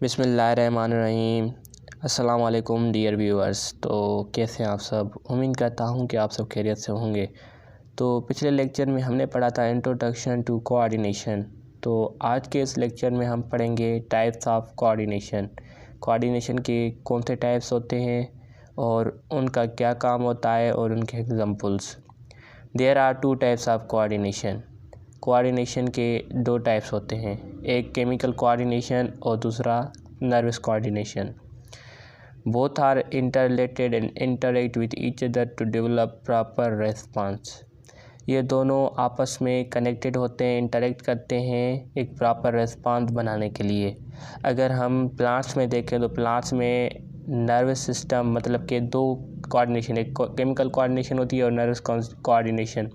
बिस्मिल्लाहिर्रहमानिर्रहीम। अस्सलाम वालेकुम डियर व्यूअर्स। तो कैसे हैं आप सब? उम्मीद करता हूं कि आप सब खैरियत से होंगे। तो पिछले लेक्चर में हमने पढ़ा था इंट्रोडक्शन टू कोऑर्डिनेशन। तो आज के इस लेक्चर में हम पढ़ेंगे टाइप्स ऑफ कोऑर्डिनेशन। कोऑर्डिनेशन के कौन से टाइप्स होते हैं और उनका क्या काम होता है और उनके examples. There are two types of coordination. Coordination के दो टाइप्स होते हैं, एक केमिकल कोऑर्डिनेशन और दूसरा nervous coordination. Both are interrelated and interact with each other to develop proper response. ये दोनों आपस में कनेक्टेड होते हैं, इंटरैक्ट करते हैं एक प्रॉपर रेस्पॉन्स बनाने के लिए। अगर हम प्लांट्स में देखें तो प्लांट्स में नर्वस सिस्टम मतलब कि दो कोऑर्डिनेशन, एक केमिकल कोऑर्डिनेशन होती है और नर्वस कोऑर्डिनेशन।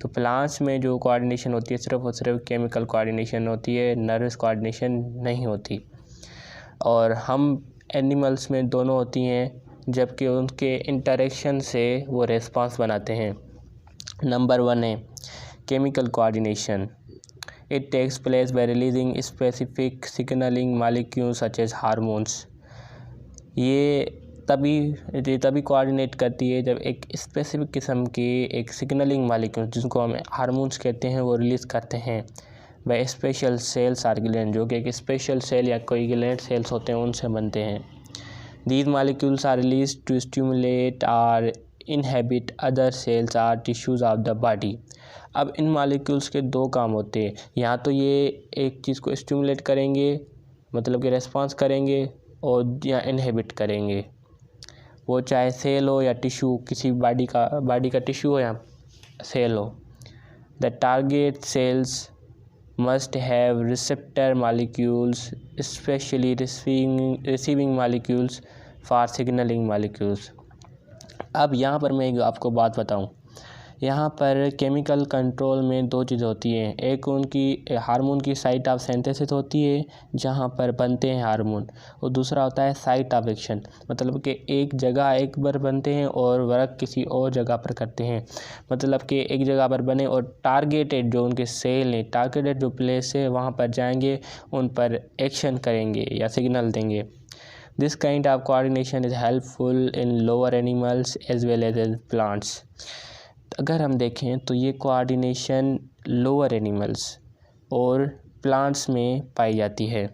तो प्लांट्स में जो कोऑर्डिनेशन होती है सिर्फ और सिर्फ केमिकल कोऑर्डिनेशन होती है, नर्वस कोऑर्डिनेशन नहीं होती। और हम एनिमल्स में दोनों होती हैं, जबकि उनके इंटरेक्शन से वो रेस्पॉन्स बनाते हैं। नंबर 1 है chemical coordination. It takes place by releasing specific signalling molecules such as hormones. ये तभी कोऑर्डिनेट करती है जब एक स्पेसिफिक किस्म की एक सिग्नलिंग मॉलिक्यूल जिनको हम हार्मोन्स कहते हैं वो रिलीज़ करते हैं by special cells or gland, जो कि एक स्पेशल सेल या कोई ग्लैंड सेल्स होते हैं उनसे बनते हैं। These molecules are release to stimulate or inhibit other cells or tissues of the body. अब इन मॉलिक्यूल्स के दो काम होते हैं, या तो ये एक चीज़ को स्टिमुलेट करेंगे मतलब कि रेस्पॉन्स करेंगे और या इनहेबिट करेंगे, वो चाहे सेल हो या टिश्यू, किसी बॉडी का टिश्यू हो या सेल हो। The target cells must have receptor molecules specially receiving molecules for signalling molecules. अब यहाँ पर मैं आपको बात बताऊँ, यहाँ पर केमिकल कंट्रोल में दो चीज़ होती हैं। एक उनकी हार्मोन की साइट ऑफ सिंथेसिस होती है जहाँ पर बनते हैं हार्मोन, और दूसरा होता है साइट ऑफ एक्शन, मतलब कि एक जगह एक बार बनते हैं और वर्क किसी और जगह पर करते हैं। मतलब कि एक जगह पर बने और टारगेटेड जो उनके सेल हैं, टारगेटेड जो प्लेस है वहाँ पर जाएंगे, उन पर एक्शन करेंगे या सिग्नल देंगे। This kind of coordination is helpful in lower animals as well as plants. अगर हम देखें तो ये कोऑर्डिनेशन लोअर एनिमल्स और प्लांट्स में पाई जाती है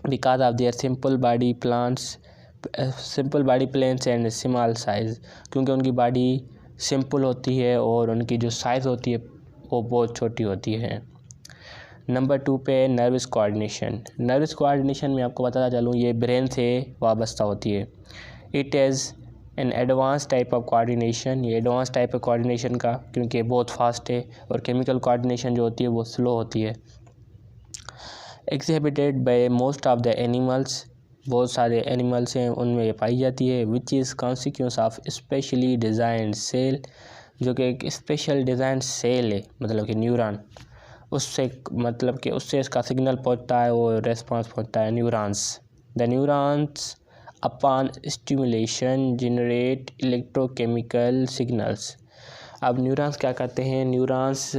because of their simple body plans and small size, क्योंकि उनकी बॉडी सिंपल होती है और उनकी जो साइज़ होती है वो बहुत छोटी होती है। नंबर 2 पे नर्वस कोऑर्डिनेशन। नर्वस कोऑर्डिनेशन में आपको बताता चलूँ ये ब्रेन से वाबस्ता होती है। It is an advance type of coordination. ये एडवांस टाइप ऑफ कोऑर्डिनेशन का क्योंकि बहुत फास्ट है, और केमिकल कोऑर्डिनेशन जो होती है वो स्लो होती है। Exhibited by most of the animals, बहुत सारे एनिमल्स हैं उनमें ये पाई जाती है। Which is consequence of specially designed cell, जो कि एक स्पेशल डिज़ाइन सेल है मतलब कि न्यूरॉन, उससे मतलब कि उससे इसका सिग्नल पहुंचता है और रेस्पॉन्स पहुंचता है neurons. The neurons upon stimulation generate electrochemical signals. अब न्यूरॉन्स क्या करते हैं, न्यूरॉन्स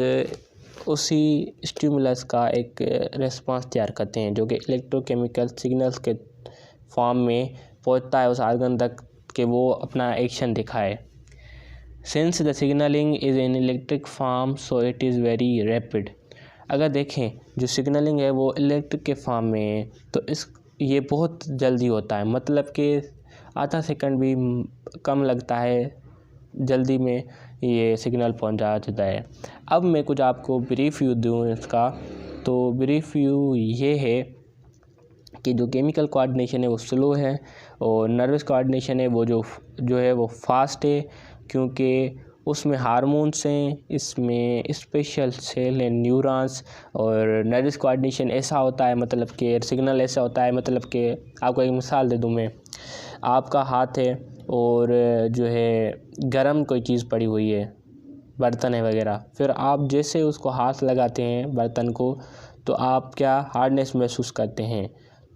उसी स्टिमुलस का एक रेस्पॉन्स तैयार करते हैं जो कि इलेक्ट्रोकेमिकल सिग्नल्स के फॉर्म में पहुंचता है उस आर्गन तक कि वो अपना एक्शन दिखाए। Since the signalling is in electric form so it is very rapid. अगर देखें जो सिग्नलिंग है वो इलेक्ट्रिक के फॉर्म में है तो ये बहुत जल्दी होता है, मतलब कि आधा सेकंड भी कम लगता है, जल्दी में ये सिग्नल पहुंच जाता है। अब मैं कुछ आपको ब्रीफ व्यू दूँ इसका, तो ब्रीफ व्यू ये है कि जो केमिकल कोऑर्डिनेशन है वो स्लो है और नर्वस कोऑर्डिनेशन है वो जो है वो फास्ट है, क्योंकि उसमें हार्मोन्स हैं, इसमें स्पेशल सेल हैं न्यूरॉन्स। और नर्वस कोऑर्डिनेशन ऐसा होता है मतलब कि सिग्नल ऐसा होता है, मतलब कि आपको एक मिसाल दे दूं मैं, आपका हाथ है और जो है गरम कोई चीज़ पड़ी हुई है, बर्तन है वगैरह, फिर आप जैसे उसको हाथ लगाते हैं बर्तन को तो आप क्या हार्डनेस महसूस करते हैं।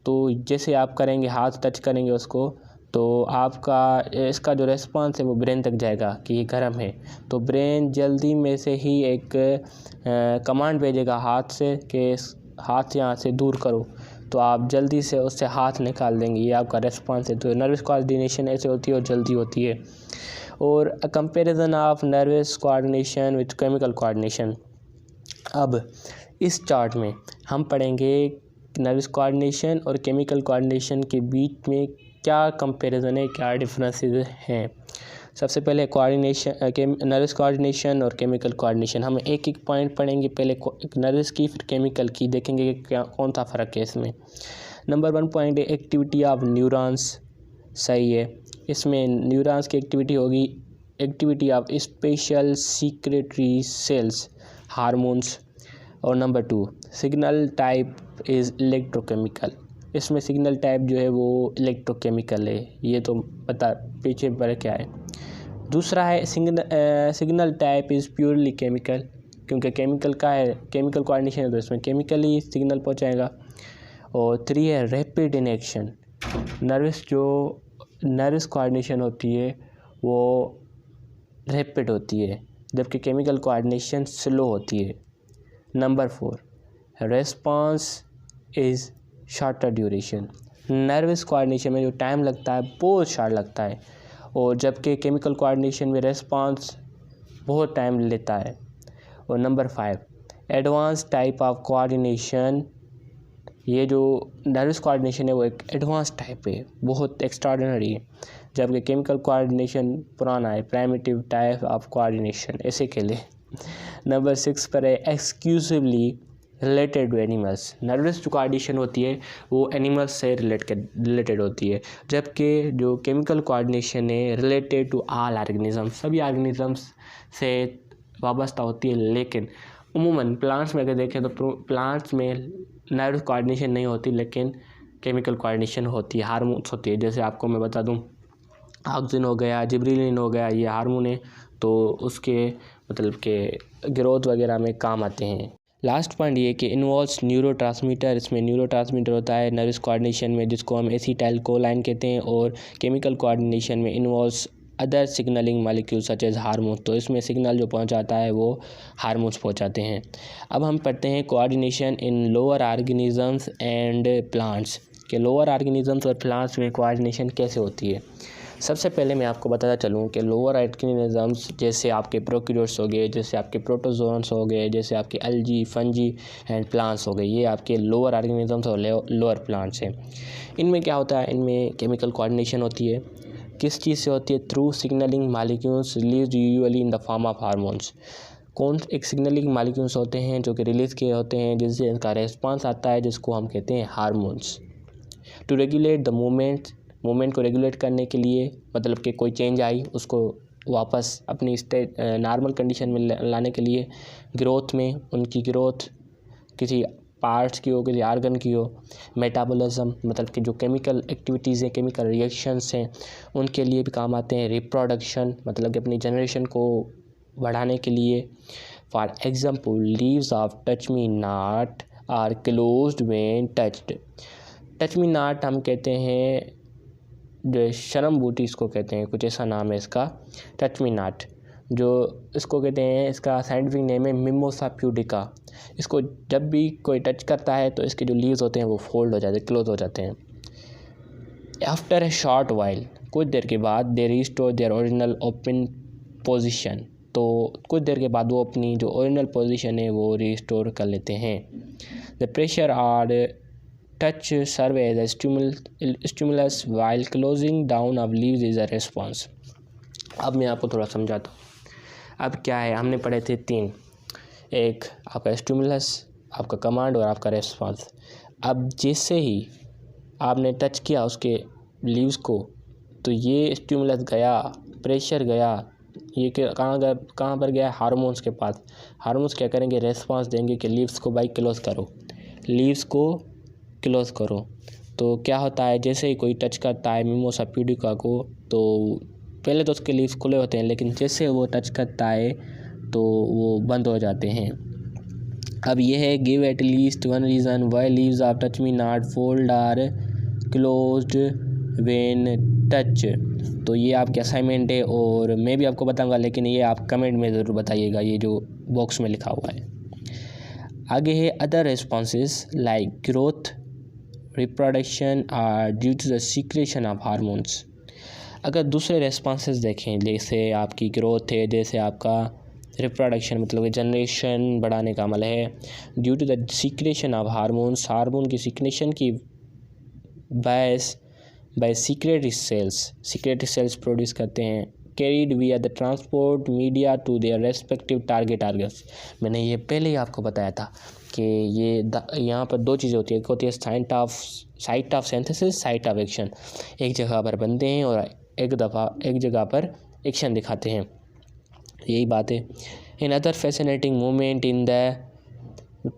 तो जैसे आप करेंगे, हाथ टच करेंगे उसको, तो आपका इसका जो रेस्पॉन्स है वो ब्रेन तक जाएगा कि ये गर्म है। तो ब्रेन जल्दी में से ही एक कमांड भेजेगा हाथ से कि हाथ यहाँ से दूर करो। तो आप जल्दी से उससे हाथ निकाल देंगे, ये आपका रेस्पॉन्स है। तो नर्वस कोऑर्डिनेशन ऐसे होती है और जल्दी होती है। और a comparison of nervous coordination with chemical coordination. अब इस चार्ट में हम पढ़ेंगे नर्वस कोऑर्डिनेशन और केमिकल कोऑर्डिनेशन के बीच में क्या कंपैरिजन है, क्या डिफरेंसेस हैं। सबसे पहले कोऑर्डिनेशन, नर्वस कोऑर्डिनेशन और केमिकल कोऑर्डिनेशन। हम एक एक पॉइंट पढ़ेंगे, पहले नर्वस की फिर केमिकल की, देखेंगे कि क्या कौन सा फ़र्क है इसमें। नंबर 1 पॉइंट है एक्टिविटी ऑफ न्यूरॉन्स। सही है, इसमें न्यूरॉन्स की एक्टिविटी होगी activity of special secretory cells, hormones. और number 2 signal type is electrochemical. इसमें सिग्नल टाइप जो है वो इलेक्ट्रोकेमिकल है, ये तो पता पीछे पर क्या है। दूसरा है signal type is purely chemical, क्योंकि केमिकल का है, केमिकल कोऑर्डिनेशन है तो इसमें केमिकल ही सिग्नल पहुंचाएगा। और 3 है rapid in action. Nervous coordination होती है वो रैपिड होती है, जबकि केमिकल कोऑर्डिनेशन स्लो होती है। Number 4 response is shorter duration. Nervous coordination में जो टाइम लगता है बहुत शॉर्ट लगता है, और जबकि केमिकल कोऑर्डिनेशन में रेस्पॉन्स बहुत टाइम लेता है। और number 5 advance type of coordination. ये जो नर्वस कोऑर्डिनेशन है वो एक एडवांस टाइप है, बहुत एक्स्ट्राऑर्डिनरी है, जबकि केमिकल कोऑर्डिनेशन पुराना है, प्राइमिटिव टाइप ऑफ कोऑर्डिनेशन ऐसे के लिए। नंबर 6 पर है exclusively related to animals. Nervous जो कोऑर्डिनेशन होती है वो एनिमल्स से रिलेटेड होती है, जबकि जो केमिकल कोऑर्डिनेशन है रिलेटेड टू ऑल ऑर्गेनिजम्स, सभी ऑर्गेनिजम्स से वाबस्ता होती है। लेकिन उमूमन प्लांट्स में अगर देखें तो प्लांट्स में नर्वस कोऑर्डिनेशन नहीं होती, लेकिन केमिकल कोऑर्डिनेशन होती है, हार्मोन्स होती है। जैसे आपको मैं बता दूं, ऑक्सिन हो गया, जिब्रेलिन हो गया, ये हार्मोन है, तो उसके मतलब के ग्रोथ वगैरह में काम आते हैं। लास्ट पॉइंट ये कि इन्वॉल्व्स न्यूरोट्रांसमीटर। इसमें न्यूरोट्रांसमीटर होता है नर्वस कोऑर्डिनेशन में, जिसको हम एसिटाइलकोलाइन कहते हैं। और केमिकल कोऑर्डिनेशन में involves other signalling molecule such as hormone. तो इसमें सिग्नल जो पहुंचाता है वो हार्मोन्स पहुंचाते हैं। अब हम पढ़ते हैं coordination in lower organisms and plants, के लोअर ऑर्गेनिजम्स और प्लांट्स में कोऑर्डिनेशन कैसे होती है। सबसे पहले मैं आपको बताता चलूँ कि लोअर ऑर्गेनिजम्स जैसे आपके प्रोकैरियोट्स हो गए, जैसे आपके प्रोटोजोन्स हो गए, जैसे आपके एल्गी, फंजी एंड प्लांट्स हो गए, ये आपके लोअर ऑर्गेनिजम्स और लोअर प्लांट्स हैं। इनमें क्या होता है, इनमें केमिकल कोऑर्डिनेशन होती है। किस चीज़ से होती है? Through signalling molecules release usually in the form of hormones. कौन एक सिग्नलिंग मॉलिक्यूल्स होते हैं जो कि रिलीज़ किए होते हैं, जिससे इनका रेस्पॉन्स आता है, जिसको हम कहते हैं hormones. To regulate the movement को रेगुलेट करने के लिए, मतलब कि कोई चेंज आई उसको वापस अपनी स्टेट नॉर्मल कंडीशन में लाने के लिए, ग्रोथ में, उनकी ग्रोथ किसी पार्ट्स की हो, किसी आर्गन की हो, मेटाबॉलिज्म मतलब कि जो केमिकल एक्टिविटीज़ हैं, केमिकल रिएक्शंस हैं, उनके लिए भी काम आते हैं। रिप्रोडक्शन मतलब कि अपनी जनरेशन को बढ़ाने के लिए। For example leaves of touch me not are closed when touched. Touch me not हम कहते हैं, जो शरम बूटी इसको कहते हैं, कुछ ऐसा नाम है इसका, टच मी नॉट, जो इसको कहते हैं, इसका साइंटिफिक नेम है मिमोसा प्यूडिका। इसको जब भी कोई टच करता है तो इसके जो लीव्स होते हैं वो फोल्ड हो जाते हैं, क्लोज हो जाते हैं। आफ्टर ए शॉर्ट वाइल, कुछ देर के बाद, they restore their original open position. तो कुछ देर के बाद वो अपनी जो ओरिजिनल पोजीशन है वो रिस्टोर कर लेते हैं। द प्रेशर और touch serve as a stimulus while closing down of leaves is a response। अब मैं आपको थोड़ा समझाता हूँ। अब क्या है, हमने पढ़े थे 3, एक आपका स्टिमुलस, आपका कमांड और आपका रेस्पॉन्स। अब जैसे ही आपने टच किया उसके लीव्स को, तो ये स्टिमुलस गया, प्रेशर गया, ये कहाँ पर गया? हार्मोन्स के पास। हार्मोन्स क्या करेंगे? रेस्पॉन्स देंगे कि लीव्स को भाई क्लोज करो, लीव्स को क्लोज करो। तो क्या होता है, जैसे ही कोई टच करता है मिमोसा प्यूडिका को, तो पहले तो उसके लीव्स खुले होते हैं, लेकिन जैसे वो टच करता है तो वो बंद हो जाते हैं। अब ये है give at least one reason why leaves of touch me not fold are closed when touch. तो ये आपके असाइनमेंट है और मैं भी आपको बताऊंगा, लेकिन ये आप कमेंट में ज़रूर बताइएगा, ये जो बॉक्स में लिखा हुआ है। आगे है other responses like growth reproduction are due to the secretion of hormones. अगर दूसरे रेस्पॉन्सेस देखें, जैसे आपकी ग्रोथ है, जैसे आपका रिप्रोडक्शन मतलब कि जनरेशन बढ़ाने का अमल है, due to the secretion of hormones, hormone की सीक्रेशन की बाय सीक्रेटरी सेल्स प्रोड्यूस करते हैं, carried via the transport media to their respective target organs. मैंने ये पहले ही आपको बताया था कि ये यहाँ पर दो चीज़ें होती है, एक होती है site of synthesis, site of action. एक जगह पर बनते हैं और एक जगह पर एक्शन दिखाते हैं, यही बात है। In other fascinating movement in the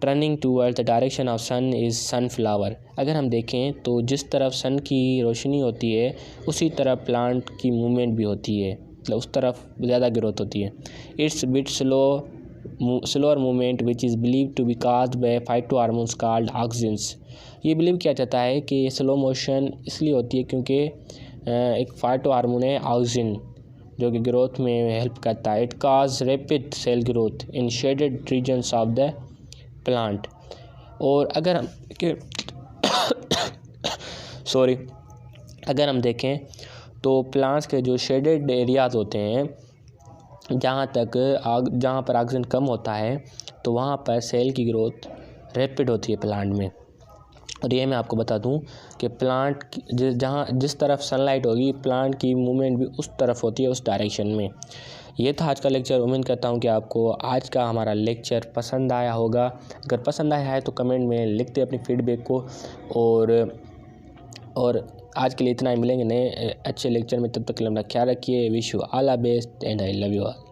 turning toward the direction of sun is sunflower. अगर हम देखें तो जिस तरफ सन की रोशनी होती है उसी तरफ प्लांट की मूवमेंट भी होती है, मतलब उस तरफ ज़्यादा ग्रोथ होती है। It's bit slower movement which is believe to be caused by phyto hormones called auxins. ये बिलीव किया जाता है कि स्लो मोशन इसलिए होती है क्योंकि एक फाइटो हार्मोन है ऑक्सिन जो कि ग्रोथ में हेल्प करता है। It cause rapid cell growth in shaded regions of the plant. और अगर हम अगर हम देखें तो प्लांट्स के जो शेडेड एरियाज होते हैं, जहाँ पर ऑक्सीजन कम होता है तो वहाँ पर सेल की ग्रोथ रैपिड होती है प्लांट में। और ये मैं आपको बता दूं कि प्लांट जिस तरफ सनलाइट होगी प्लांट की मूवमेंट भी उस तरफ होती है, उस डायरेक्शन में। ये था आज का लेक्चर। उम्मीद करता हूँ कि आपको आज का हमारा लेक्चर पसंद आया होगा। अगर पसंद आया है तो कमेंट में लिख दें अपनी फीडबैक को। और आज के लिए इतना ही, मिलेंगे नए अच्छे लेक्चर में, तब तक अपना ख्याल रखिए। Wish you all the best and I love you all.